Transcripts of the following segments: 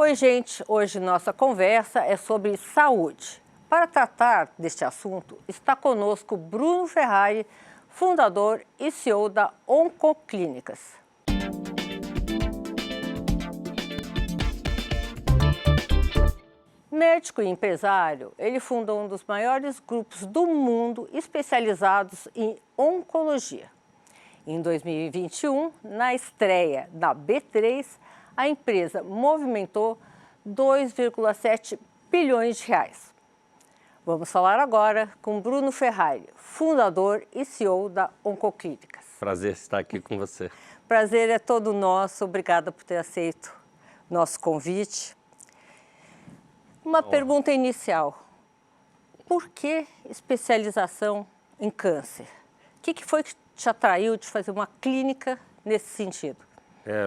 Oi, gente. Hoje nossa conversa é sobre saúde. Para tratar deste assunto, está conosco Bruno Ferrari, fundador e CEO da Oncoclínicas. Médico e empresário, ele fundou um dos maiores grupos do mundo especializados em oncologia. Em 2021, na estreia da B3, a empresa movimentou 2,7 bilhões de reais. Vamos falar agora com Bruno Ferrari, fundador e CEO da Oncoclínicas. Prazer estar aqui com você. Prazer é todo nosso. Obrigada por ter aceito nosso convite. Uma pergunta inicial. Por que especialização em câncer? O que foi que te atraiu de fazer uma clínica nesse sentido?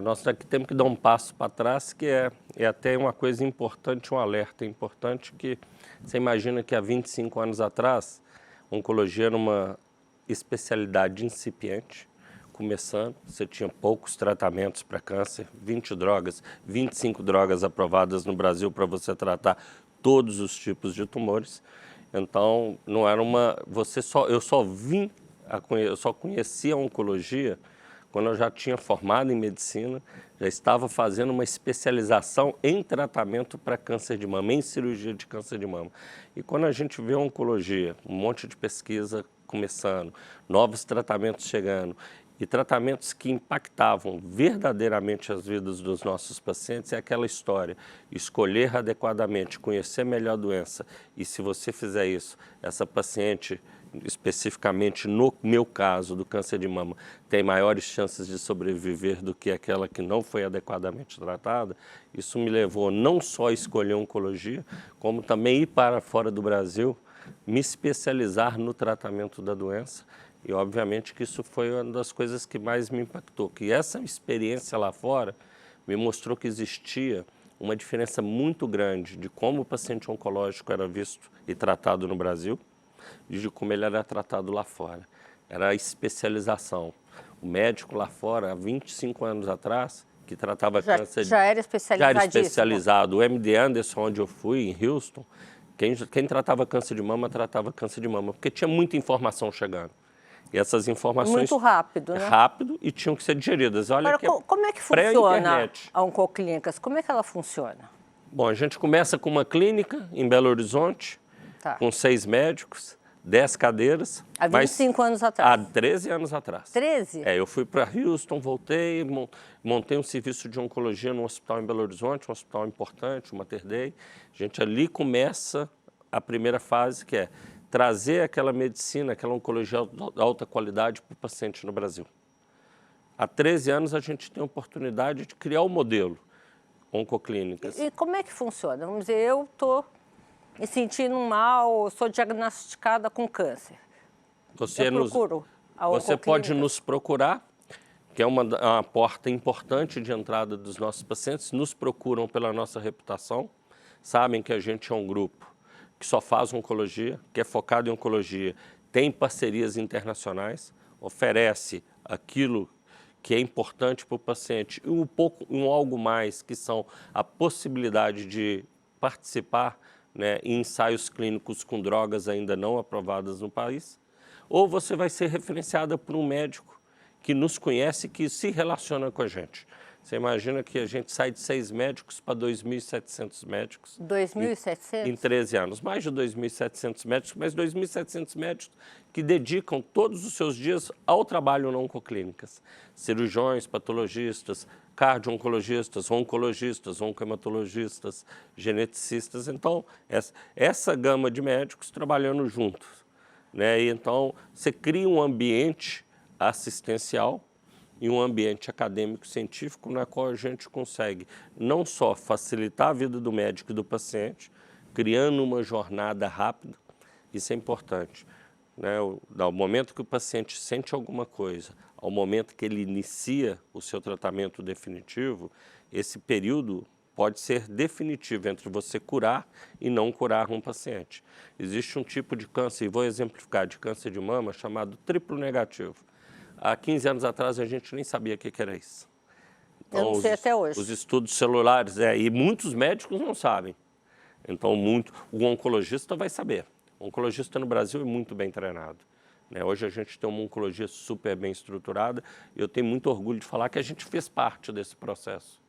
Nós aqui temos que dar um passo para trás, que é até uma coisa importante, um alerta importante, que você imagina que há 25 anos atrás, oncologia era uma especialidade incipiente, começando, você tinha poucos tratamentos para câncer, 20 drogas, 25 drogas aprovadas no Brasil para você tratar todos os tipos de tumores. Então, não era eu só conhecia a oncologia quando eu já tinha formado em medicina, já estava fazendo uma especialização em tratamento para câncer de mama, em cirurgia de câncer de mama. E quando a gente vê a oncologia, um monte de pesquisa começando, novos tratamentos chegando, e tratamentos que impactavam verdadeiramente as vidas dos nossos pacientes, é aquela história, escolher adequadamente, conhecer melhor a doença, e se você fizer isso, essa paciente, especificamente no meu caso do câncer de mama, tem maiores chances de sobreviver do que aquela que não foi adequadamente tratada. Isso me levou não só a escolher oncologia, como também ir para fora do Brasil, me especializar no tratamento da doença. E obviamente que isso foi uma das coisas que mais me impactou, que essa experiência lá fora me mostrou que existia uma diferença muito grande de como o paciente oncológico era visto e tratado no Brasil e de como ele era tratado lá fora. Era a especialização. O médico lá fora, há 25 anos atrás, que tratava câncer... Já era especializadíssimo. Já era especializado. O MD Anderson, onde eu fui, em Houston, quem tratava câncer de mama, porque tinha muita informação chegando. E essas informações... Muito rápido, né? Rápido e tinham que ser digeridas. Olha. Agora, como é que funciona a Oncoclínicas? Como é que ela funciona? Bom, a gente começa com uma clínica em Belo Horizonte, com 6 médicos, 10 cadeiras. Há 25 anos atrás? Há 13 anos atrás. 13? Eu fui para Houston, voltei, montei um serviço de oncologia no hospital em Belo Horizonte, um hospital importante, o Mater Dei. A gente ali começa a primeira fase, que é trazer aquela medicina, aquela oncologia de alta qualidade para o paciente no Brasil. Há 13 anos a gente tem a oportunidade de criar o modelo Oncoclínicas. E como é que funciona? Vamos dizer, eu estou me sentindo mal, sou diagnosticada com câncer. Eu procuro a Oncoclínicas. Você pode nos procurar, que é uma porta importante de entrada dos nossos pacientes, nos procuram pela nossa reputação, sabem que a gente é um grupo que só faz oncologia, que é focado em oncologia, tem parcerias internacionais, oferece aquilo que é importante para o paciente e algo mais, que são a possibilidade de participar, né, em ensaios clínicos com drogas ainda não aprovadas no país, ou você vai ser referenciada por um médico que nos conhece, que se relaciona com a gente. Você imagina que a gente sai de 6 médicos para 2.700 médicos. 2.700? Em 13 anos. Mais de 2.700 médicos, mas 2.700 médicos que dedicam todos os seus dias ao trabalho na Oncoclínicas. Cirurgiões, patologistas, cardio-oncologistas, oncologistas, oncohematologistas, geneticistas. Então, essa gama de médicos trabalhando juntos, né? E então, você cria um ambiente assistencial e um ambiente acadêmico-científico na qual a gente consegue não só facilitar a vida do médico e do paciente, criando uma jornada rápida, isso é importante, né? Do momento que o paciente sente alguma coisa, ao momento que ele inicia o seu tratamento definitivo, esse período pode ser definitivo entre você curar e não curar um paciente. Existe um tipo de câncer, e vou exemplificar, de câncer de mama, chamado triplo negativo. Há 15 anos atrás a gente nem sabia o que era isso. Eu não sei até hoje. Os estudos celulares, e muitos médicos não sabem. Então, o oncologista vai saber. O oncologista no Brasil é muito bem treinado. Né? Hoje a gente tem uma oncologia super bem estruturada e eu tenho muito orgulho de falar que a gente fez parte desse processo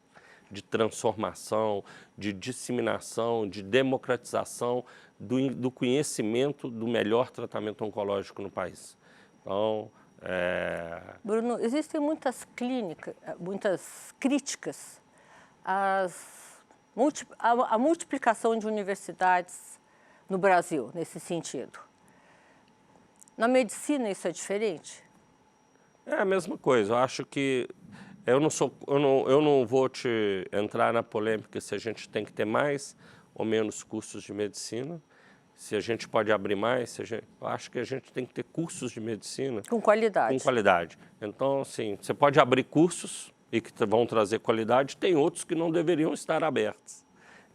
de transformação, de disseminação, de democratização do conhecimento do melhor tratamento oncológico no país. Então, Bruno, existem muitas críticas à multiplicação de universidades no Brasil, nesse sentido. Na medicina isso é diferente? É a mesma coisa. Eu acho que eu não vou te entrar na polêmica se a gente tem que ter mais ou menos cursos de medicina. Se a gente pode abrir mais, eu acho que a gente tem que ter cursos de medicina. Com qualidade. Com qualidade. Então, assim, você pode abrir cursos e que vão trazer qualidade, tem outros que não deveriam estar abertos.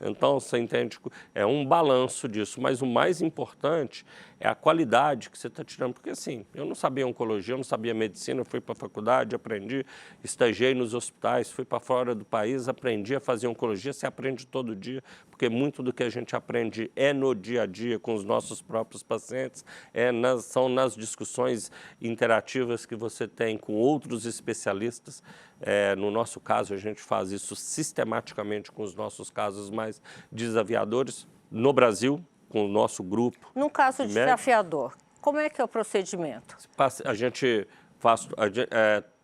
Então, você entende, é um balanço disso, mas o mais importante é a qualidade que você está tirando, porque assim, eu não sabia oncologia, eu não sabia medicina, eu fui para a faculdade, aprendi, estagiei nos hospitais, fui para fora do país, aprendi a fazer oncologia, você aprende todo dia, porque muito do que a gente aprende é no dia a dia com os nossos próprios pacientes, são nas discussões interativas que você tem com outros especialistas. No nosso caso, a gente faz isso sistematicamente com os nossos casos mais desafiadores no Brasil, com o nosso grupo. Num caso desafiador, como é que é o procedimento? A gente faz,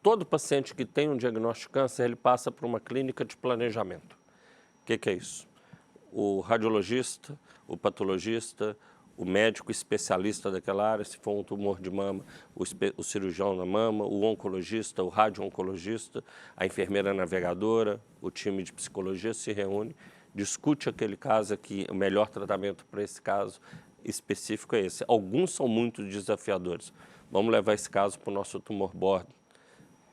todo paciente que tem um diagnóstico de câncer, ele passa por uma clínica de planejamento. O que é isso? O radiologista, o patologista, o médico especialista daquela área, se for um tumor de mama, o cirurgião da mama, o oncologista, o radio-oncologista, a enfermeira navegadora, o time de psicologia se reúne, discute aquele caso aqui, o melhor tratamento para esse caso específico é esse. Alguns são muito desafiadores. Vamos levar esse caso para o nosso tumor board,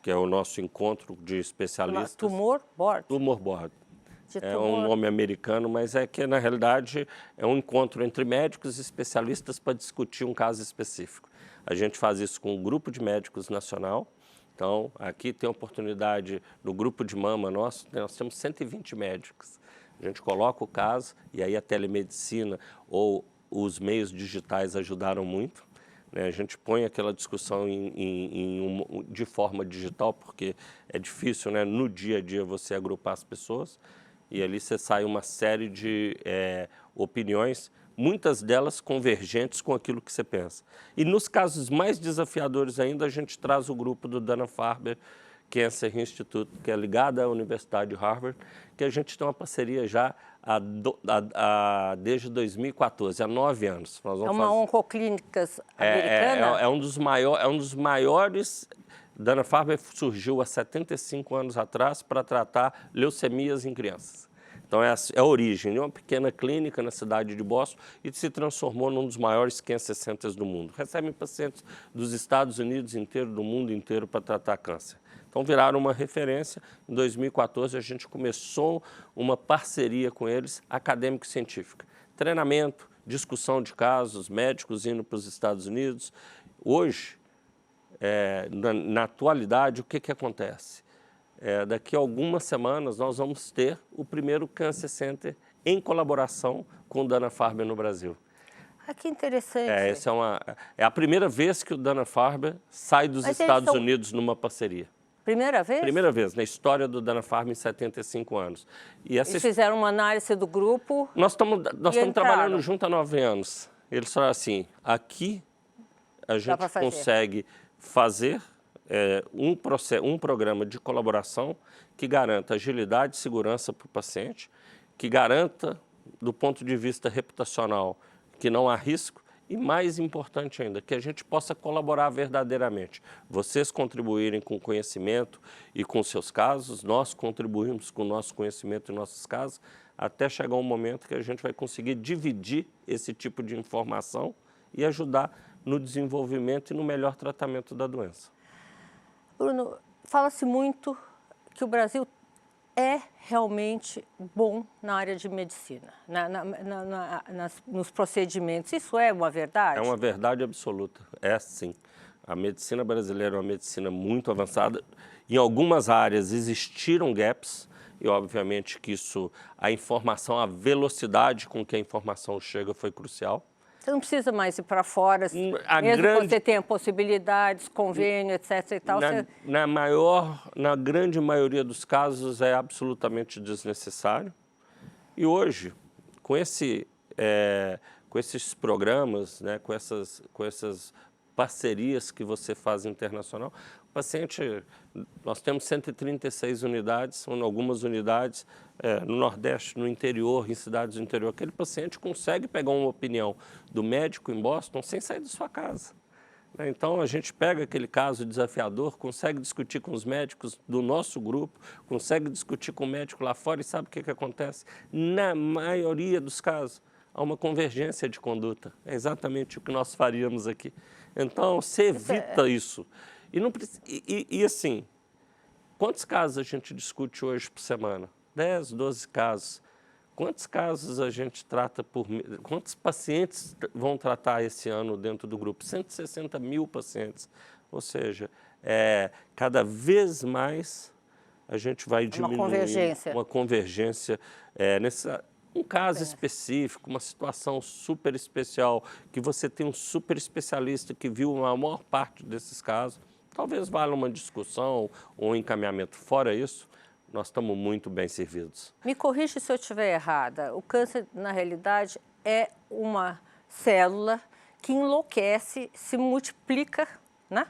que é o nosso encontro de especialistas. Tumor board? Tumor board. É um nome americano, mas é que, na realidade, é um encontro entre médicos e especialistas para discutir um caso específico. A gente faz isso com um grupo de médicos nacional. Então, aqui tem oportunidade, no grupo de mama nosso, nós temos 120 médicos. A gente coloca o caso e aí a telemedicina ou os meios digitais ajudaram muito. Né? A gente põe aquela discussão de forma digital, porque é difícil, né, no dia a dia você agrupar as pessoas. E ali você sai uma série de opiniões, muitas delas convergentes com aquilo que você pensa. E nos casos mais desafiadores ainda, a gente traz o grupo do Dana-Farber Cancer Institute, que é ligado à Universidade de Harvard, que a gente tem uma parceria já desde 2014, há 9 anos. Nós vamos uma oncoclínicas americana? É um dos maiores. Dana-Farber surgiu há 75 anos atrás para tratar leucemias em crianças. Então, é a origem de uma pequena clínica na cidade de Boston e se transformou num dos maiores cancer centers do mundo. Recebem pacientes dos Estados Unidos inteiro, do mundo inteiro, para tratar câncer. Então, viraram uma referência. Em 2014, a gente começou uma parceria com eles, acadêmico-científica. Treinamento, discussão de casos, médicos indo para os Estados Unidos. Hoje, na atualidade, o que acontece? Daqui a algumas semanas, nós vamos ter o primeiro Cancer Center em colaboração com o Dana-Farber no Brasil. Ah, que interessante. É a primeira vez que o Dana-Farber sai dos Estados Unidos numa parceria. Primeira vez? Primeira vez, na história do Dana-Farber em 75 anos. Eles fizeram uma análise do grupo. Nós estamos trabalhando junto há 9 anos. Eles falaram assim, aqui a gente consegue fazer um programa de colaboração que garanta agilidade e segurança para o paciente, que garanta, do ponto de vista reputacional, que não há risco, e mais importante ainda, que a gente possa colaborar verdadeiramente. Vocês contribuírem com conhecimento e com seus casos, nós contribuímos com o nosso conhecimento e nossos casos, até chegar um momento que a gente vai conseguir dividir esse tipo de informação e ajudar no desenvolvimento e no melhor tratamento da doença. Bruno, fala-se muito que o Brasil é realmente bom na área de medicina, nos procedimentos. Isso é uma verdade? É uma verdade absoluta, é sim. A medicina brasileira é uma medicina muito avançada. Em algumas áreas existiram gaps e, obviamente, que isso, a informação, a velocidade com que a informação chega foi crucial. Você não precisa mais ir para fora, mesmo que você tenha possibilidades, convênio, etc. e tal. Na grande maioria dos casos é absolutamente desnecessário. E hoje, com esses programas, né, com essas parcerias que você faz internacional, o paciente, nós temos 136 unidades, algumas unidades no Nordeste, no interior, em cidades do interior. Aquele paciente consegue pegar uma opinião do médico em Boston sem sair da sua casa. Então, a gente pega aquele caso desafiador, consegue discutir com os médicos do nosso grupo, consegue discutir com o médico lá fora e sabe o que acontece? Na maioria dos casos, há uma convergência de conduta. É exatamente o que nós faríamos aqui. Então, você evita isso. E assim, quantos casos a gente discute hoje por semana? 10, 12 casos. Quantos casos a gente trata por mês? Quantos pacientes vão tratar esse ano dentro do grupo? 160 mil pacientes. Ou seja, cada vez mais a gente vai diminuindo. Uma convergência. Um caso específico, uma situação super especial, que você tem um super especialista que viu a maior parte desses casos, talvez valha uma discussão ou um encaminhamento. Fora isso, nós estamos muito bem servidos. Me corrija se eu estiver errada. O câncer, na realidade, é uma célula que enlouquece, se multiplica, né?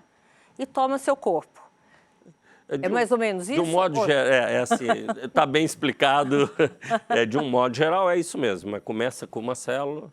E toma seu corpo. É mais ou menos isso? De um modo geral, assim, está bem explicado. De um modo geral, é isso mesmo. Mas começa com uma célula,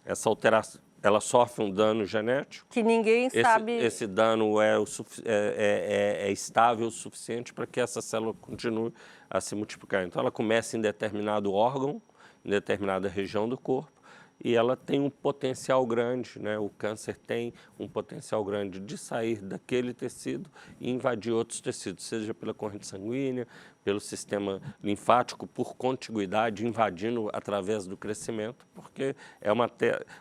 essa alteração, ela sofre um dano genético. Que ninguém sabe. Esse dano é estável o suficiente para que essa célula continue a se multiplicar. Então, ela começa em determinado órgão, em determinada região do corpo, e ela tem um potencial grande, né? O câncer tem um potencial grande de sair daquele tecido e invadir outros tecidos, seja pela corrente sanguínea, pelo sistema linfático, por contiguidade, invadindo através do crescimento, porque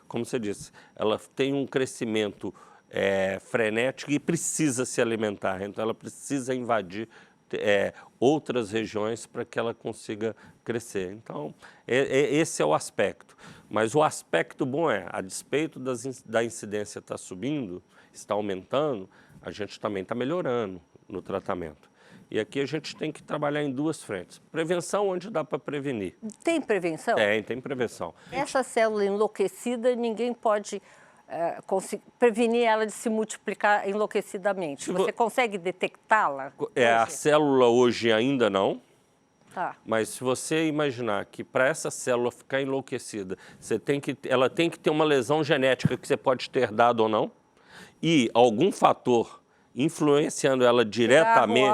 como você disse, ela tem um crescimento frenético e precisa se alimentar, então ela precisa invadir outras regiões para que ela consiga crescer. Então, esse é o aspecto. Mas o aspecto bom a despeito da incidência estar subindo, está aumentando, a gente também está melhorando no tratamento. E aqui a gente tem que trabalhar em duas frentes. Prevenção, onde dá para prevenir. Tem prevenção? Tem prevenção. Essa célula enlouquecida, ninguém pode prevenir ela de se multiplicar enlouquecidamente. Você consegue detectá-la? A célula hoje ainda não. Tá. Mas se você imaginar que para essa célula ficar enlouquecida, ela tem que ter uma lesão genética que você pode ter dado ou não, e algum fator influenciando ela diretamente,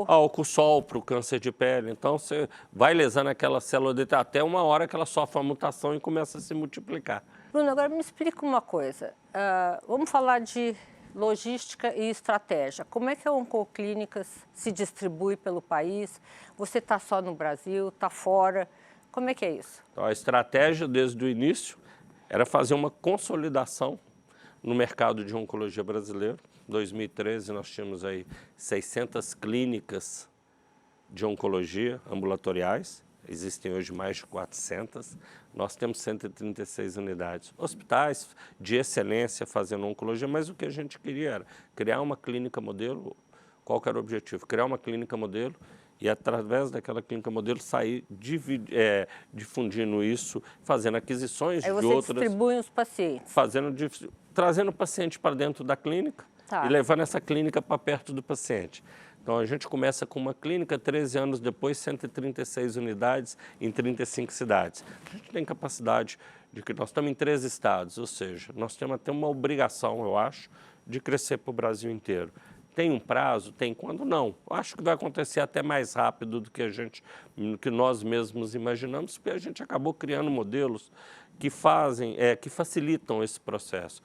álcool, sol para o câncer de pele. Então, você vai lesando aquela célula até uma hora que ela sofre uma mutação e começa a se multiplicar. Bruno, agora me explica uma coisa. Vamos falar de logística e estratégia. Como é que a Oncoclínicas se distribui pelo país? Você está só no Brasil, está fora? Como é que é isso? Então, a estratégia, desde o início, era fazer uma consolidação no mercado de oncologia brasileiro. Em 2013, nós tínhamos aí 600 clínicas de oncologia ambulatoriais. Existem hoje mais de 400. Nós temos 136 unidades. Hospitais de excelência fazendo oncologia, mas o que a gente queria era criar uma clínica modelo. Qual que era o objetivo? Criar uma clínica modelo e, através daquela clínica modelo, sair difundindo isso, fazendo aquisições de outras. Aí você distribui os pacientes. Trazendo o paciente para dentro da clínica e levando essa clínica para perto do paciente. Então, a gente começa com uma clínica, 13 anos depois, 136 unidades em 35 cidades. A gente tem capacidade de que nós estamos em 3 estados, ou seja, nós temos até uma obrigação, eu acho, de crescer para o Brasil inteiro. Tem um prazo? Tem. Quando não? Eu acho que vai acontecer até mais rápido do que nós mesmos imaginamos, porque a gente acabou criando modelos que facilitam esse processo.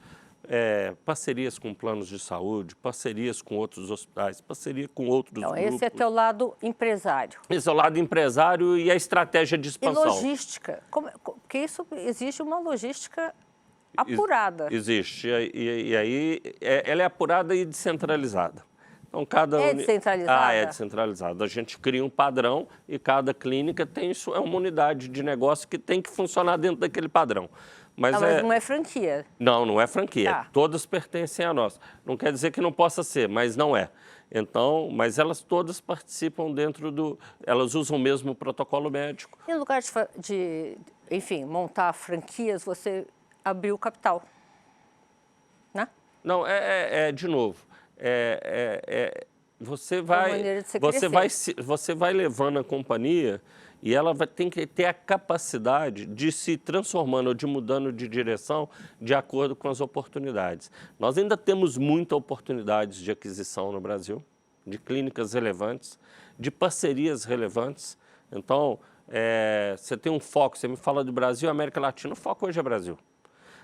Parcerias com planos de saúde, parcerias com outros hospitais, parceria com outros grupos. Esse é teu lado empresário. Esse é o lado empresário e a estratégia de expansão. E logística? Porque isso exige uma logística apurada. Existe. E aí, ela é apurada e descentralizada. Então, É descentralizada? É descentralizada. A gente cria um padrão e cada clínica tem uma unidade de negócio que tem que funcionar dentro daquele padrão. Mas não é franquia. Não é franquia. Tá. Todas pertencem a nós. Não quer dizer que não possa ser, mas não é. Então, mas elas todas participam elas usam o mesmo protocolo médico. Em lugar enfim, montar franquias, você abriu capital, né? Não, de novo, você vai levando a companhia e ela tem que ter a capacidade de se transformando ou de mudando de direção de acordo com as oportunidades. Nós ainda temos muitas oportunidades de aquisição no Brasil, de clínicas relevantes, de parcerias relevantes. Então, você tem um foco, você me fala do Brasil e América Latina, o foco hoje é Brasil.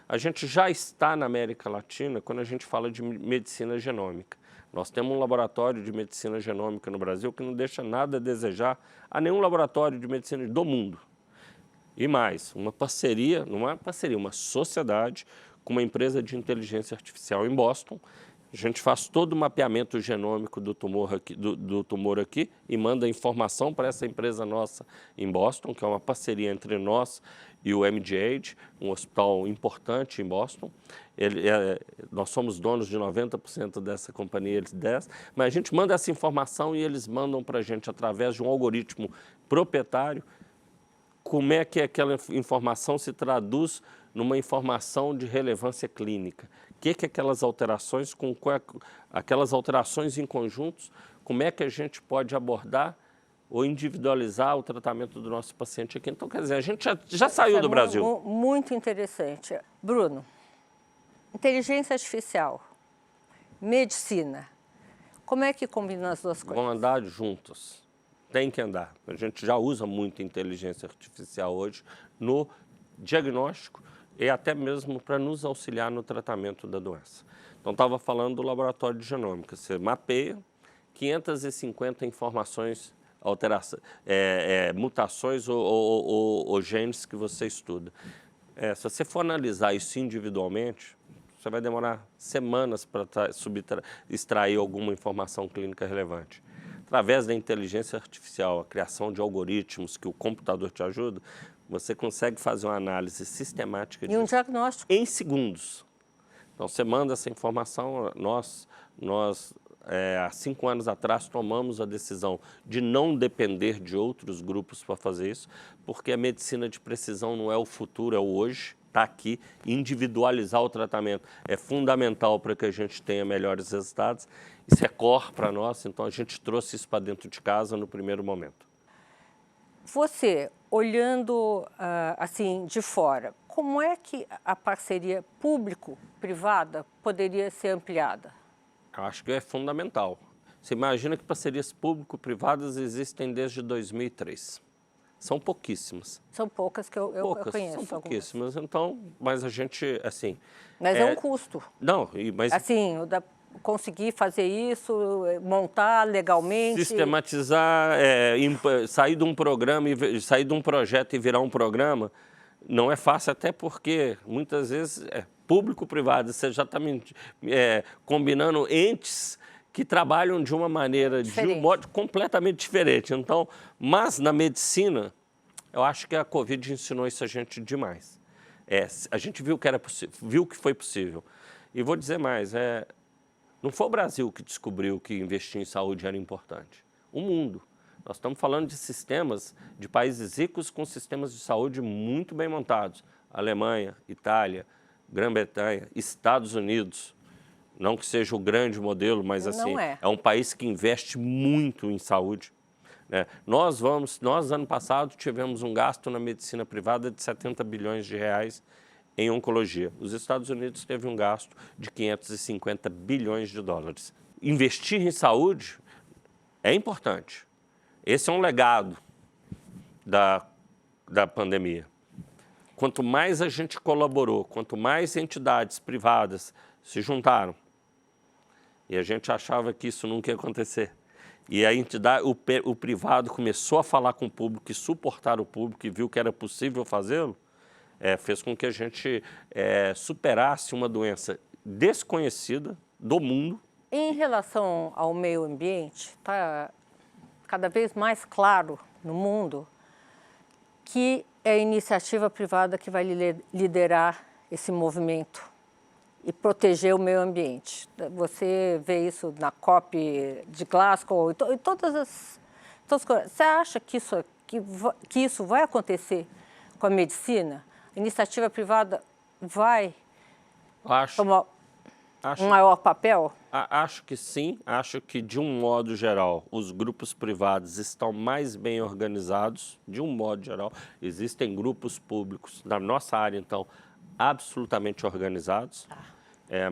A gente já está na América Latina quando a gente fala de medicina genômica. Nós temos um laboratório de medicina genômica no Brasil que não deixa nada a desejar a nenhum laboratório de medicina do mundo. E mais, uma parceria, não é uma parceria, uma sociedade com uma empresa de inteligência artificial em Boston. A gente faz todo o mapeamento genômico do tumor aqui e manda informação para essa empresa nossa em Boston, que é uma parceria entre nós e o MGH, um hospital importante em Boston. Nós somos donos de 90% dessa companhia, eles 10%, mas a gente manda essa informação e eles mandam para a gente, através de um algoritmo proprietário, como é que aquela informação se traduz numa informação de relevância clínica. O que aquelas alterações, aquelas alterações em conjuntos, como é que a gente pode abordar ou individualizar o tratamento do nosso paciente aqui. Então, quer dizer, a gente já saiu do Brasil. Muito interessante. Bruno, inteligência artificial, medicina, como é que combina as duas coisas? Vão andar juntos. Tem que andar. A gente já usa muito inteligência artificial hoje no diagnóstico e até mesmo para nos auxiliar no tratamento da doença. Então, estava falando do laboratório de genômica. Você mapeia 550 informações, mutações ou genes que você estuda. Se você for analisar isso individualmente, você vai demorar semanas para extrair alguma informação clínica relevante. Através da inteligência artificial, a criação de algoritmos que o computador te ajuda, você consegue fazer uma análise sistemática e um diagnóstico em segundos. Então, você manda essa informação, nós há 5 anos atrás, tomamos a decisão de não depender de outros grupos para fazer isso, porque a medicina de precisão não é o futuro, é o hoje, está aqui. Individualizar o tratamento é fundamental para que a gente tenha melhores resultados. Isso é core para nós, então a gente trouxe isso para dentro de casa no primeiro momento. Você, olhando assim de fora, como é que a parceria público-privada poderia ser ampliada? Eu acho que é fundamental. Você imagina que parcerias público-privadas existem desde 2003. São pouquíssimas. São poucas que eu conheço. São pouquíssimas, então, mas a gente, assim... Mas é um custo. Não, mas... Assim, conseguir fazer isso, montar legalmente... Sistematizar, sair de um programa, sair de um projeto e virar um programa, não é fácil, até porque, muitas vezes, público-privado, você já está combinando entes que trabalham de uma maneira, diferente. De um modo completamente diferente. Então, mas na medicina, eu acho que a Covid ensinou isso a gente demais. A gente viu que era possível, viu que foi possível. E vou dizer mais, não foi o Brasil que descobriu que investir em saúde era importante. O mundo. Nós estamos falando de sistemas de países ricos com sistemas de saúde muito bem montados. Alemanha, Itália, Grã-Bretanha, Estados Unidos. Não que seja o grande modelo, mas assim, é um país que investe muito em saúde. Né? Nós, ano passado, tivemos um gasto na medicina privada de 70 bilhões de reais em oncologia. Os Estados Unidos teve um gasto de 550 bilhões de dólares. Investir em saúde é importante. Esse é um legado da pandemia. Quanto mais a gente colaborou, quanto mais entidades privadas se juntaram, e a gente achava que isso nunca ia acontecer, e a entidade, o privado começou a falar com o público e suportar o público e viu que era possível fazê-lo, fez com que a gente superasse uma doença desconhecida do mundo. Em relação ao meio ambiente, está cada vez mais claro no mundo que é a iniciativa privada que vai liderar esse movimento e proteger o meio ambiente. Você vê isso na COP de Glasgow e todas as coisas. Você acha que isso vai acontecer com a medicina? A iniciativa privada vai tomar um maior papel? Acho que sim, acho que de um modo geral os grupos privados estão mais bem organizados, de um modo geral. Existem grupos públicos, na nossa área então, absolutamente organizados.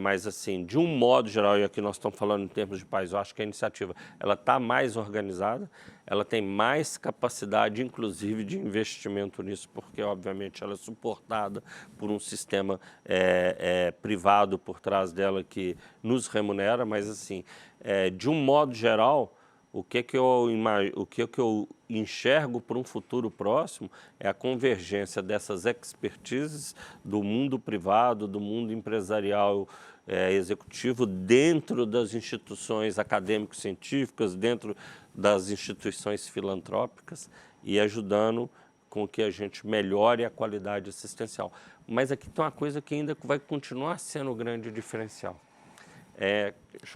Mas assim, de um modo geral, e aqui nós estamos falando em termos de país, eu acho que a iniciativa ela está mais organizada, ela tem mais capacidade, inclusive, de investimento nisso, porque, obviamente, ela é suportada por um sistema privado por trás dela que nos remunera, mas, assim, de um modo geral, o que eu enxergo para um futuro próximo é a convergência dessas expertises do mundo privado, do mundo empresarial executivo, dentro das instituições acadêmico-científicas, dentro das instituições filantrópicas e ajudando com que a gente melhore a qualidade assistencial. Mas aqui tem uma coisa que ainda vai continuar sendo o grande diferencial,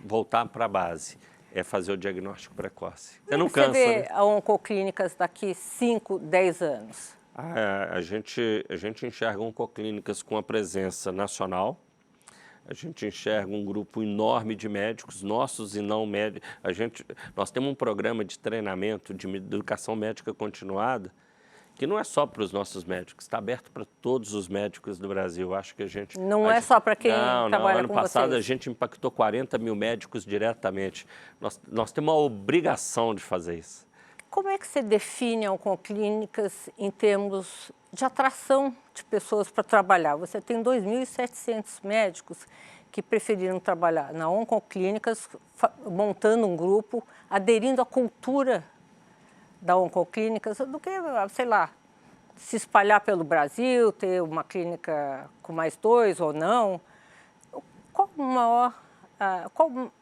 voltar para a base. É fazer o diagnóstico precoce. Você não cansa, você vê, né? a Oncoclínicas daqui 5, 10 anos? A gente enxerga Oncoclínicas com a presença nacional, a gente enxerga um grupo enorme de médicos, nossos e não médicos. Nós temos um programa de treinamento de educação médica continuada, que não é só para os nossos médicos, está aberto para todos os médicos do Brasil. Acho que Não é só para quem trabalha ano com passado vocês. a gente impactou 40 mil médicos diretamente. Nós temos a obrigação de fazer isso. Como é que você define a Oncoclínicas em termos de atração de pessoas para trabalhar? Você tem 2.700 médicos que preferiram trabalhar na Oncoclínicas, montando um grupo, aderindo à cultura da Oncoclínicas, do que, sei lá, se espalhar pelo Brasil, ter uma clínica com mais 2 ou não. Qual o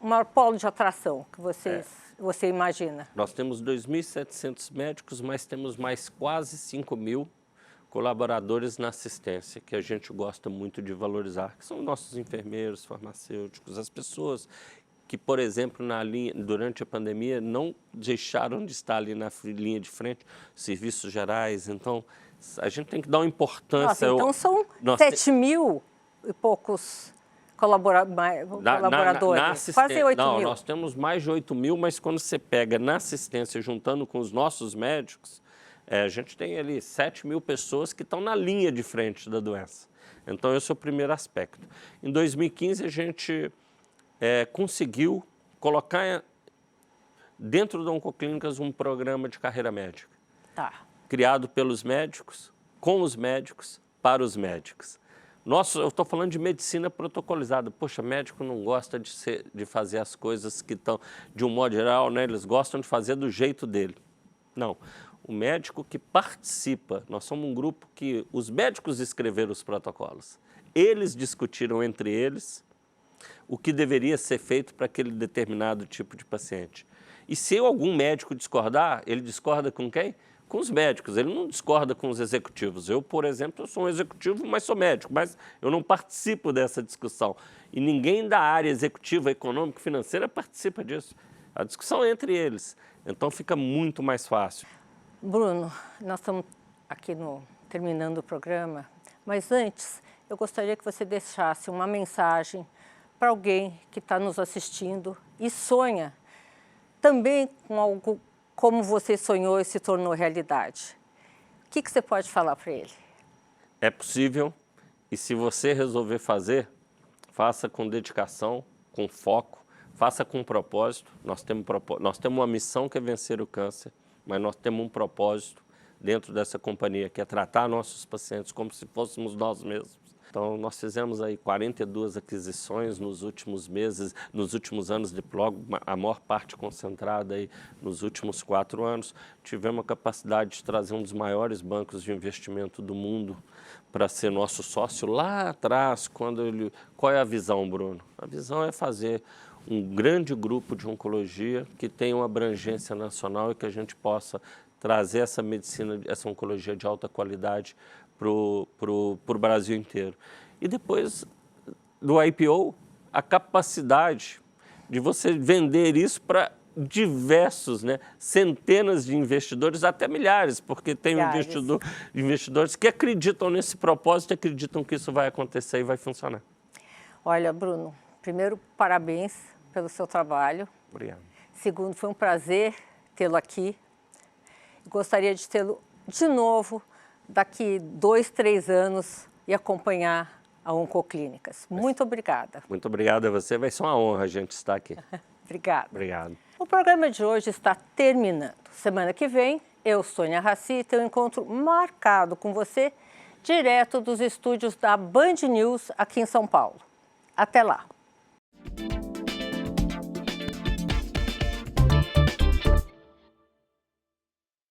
maior polo de atração que você imagina? Nós temos 2.700 médicos, mas temos mais quase 5.000 colaboradores na assistência, que a gente gosta muito de valorizar, que são nossos enfermeiros, farmacêuticos, as pessoas que, por exemplo, durante a pandemia, não deixaram de estar ali na linha de frente, serviços gerais. Então, a gente tem que dar uma importância. Nossa, então são 7.000 e poucos colaboradores, quase 8.000. Não, nós temos mais de 8.000, mas quando você pega na assistência, juntando com os nossos médicos, a gente tem ali 7.000 pessoas que estão na linha de frente da doença. Então, esse é o primeiro aspecto. Em 2015, a gente conseguiu colocar dentro da Oncoclínicas um programa de carreira médica. Tá. Criado pelos médicos, com os médicos, para os médicos. Eu estou falando de medicina protocolizada. Poxa, médico não gosta de fazer as coisas que estão, de um modo geral, né? Eles gostam de fazer do jeito dele. Não. O médico que participa, nós somos um grupo que os médicos escreveram os protocolos. Eles discutiram entre eles o que deveria ser feito para aquele determinado tipo de paciente. E se algum médico discordar, ele discorda com quem? Com os médicos, ele não discorda com os executivos. Eu, por exemplo, eu sou um executivo, mas sou médico, mas eu não participo dessa discussão. E ninguém da área executiva, econômica e financeira participa disso. A discussão é entre eles. Então fica muito mais fácil. Bruno, nós estamos aqui terminando o programa, mas antes eu gostaria que você deixasse uma mensagem para alguém que está nos assistindo e sonha também com algo como você sonhou e se tornou realidade. O que você pode falar para ele? É possível, e se você resolver fazer, faça com dedicação, com foco, faça com propósito. Nós temos uma missão que é vencer o câncer, mas nós temos um propósito dentro dessa companhia, que é tratar nossos pacientes como se fôssemos nós mesmos. Então, nós fizemos aí 42 aquisições nos últimos meses, nos últimos anos de Plog, a maior parte concentrada aí nos últimos 4 anos. Tivemos a capacidade de trazer um dos maiores bancos de investimento do mundo para ser nosso sócio lá atrás. Qual é a visão, Bruno? A visão é fazer um grande grupo de oncologia que tenha uma abrangência nacional e que a gente possa trazer essa medicina, essa oncologia de alta qualidade para o Brasil inteiro. E depois do IPO, a capacidade de você vender isso para diversos, né, centenas de investidores, até milhares, porque tem investidores que acreditam nesse propósito, acreditam que isso vai acontecer e vai funcionar. Olha, Bruno, primeiro, parabéns pelo seu trabalho. Obrigado. Segundo, foi um prazer tê-lo aqui. Gostaria de tê-lo de novo daqui 2, 3 anos e acompanhar a Oncoclínicas. Muito obrigada. Muito obrigado a você. Vai ser uma honra a gente estar aqui. Obrigada. Obrigado. O programa de hoje está terminando. Semana que vem, eu, Sônia Raci, tenho um encontro marcado com você, direto dos estúdios da Band News aqui em São Paulo. Até lá.